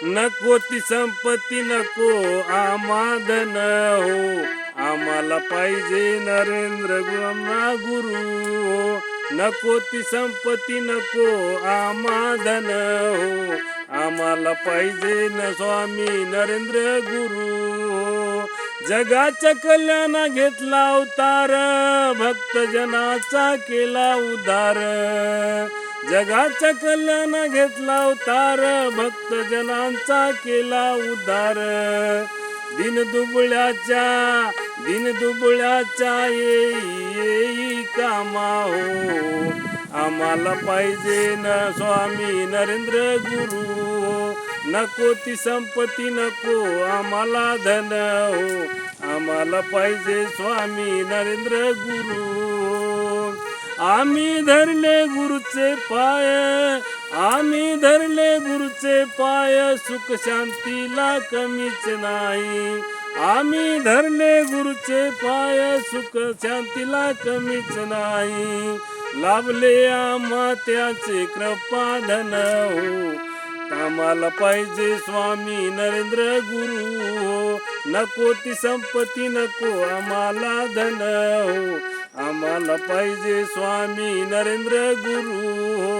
नको ती संपत्ती नको आमाधन हो, आम्हाला पाहिजे नरेंद्र गुरु हो. नको ती संपत्ती नको आमाधन हो, आम्हाला पाहिजे न स्वामी नरेंद्र गुरु हो. जगाच्या कल्याणा घेतला अवतार, भक्तजनाचा केला उद्धार. जगाच्या कल्याणा घेतला अवतार, भक्तजनांचा केला उद्धार. दिन दुबळ्याच्या येई कामा हो, आम्हाला पाहिजे न स्वामी नरेंद्र गुरु हो. नको ती संपत्ती नको आम्हाला धन हो, आम्हाला पाहिजे स्वामी नरेंद्र गुरु हो. आम्ही धरले गुरुचे पाय, आम्ही धरले गुरुचे पाय, सुख शांतीला कमीच नाही. आम्ही धरले गुरुचे पाय, सुख शांतीला कमीच नाही. लाभले आम्हा त्याचे कृपाधन हो, आम्हाला पाहिजे स्वामी नरेंद्र गुरु हो. नको ती संपत्ती नको आम्हाला धन हो, आम्हाला पाहिजे स्वामी नरेंद्र गुरु हो.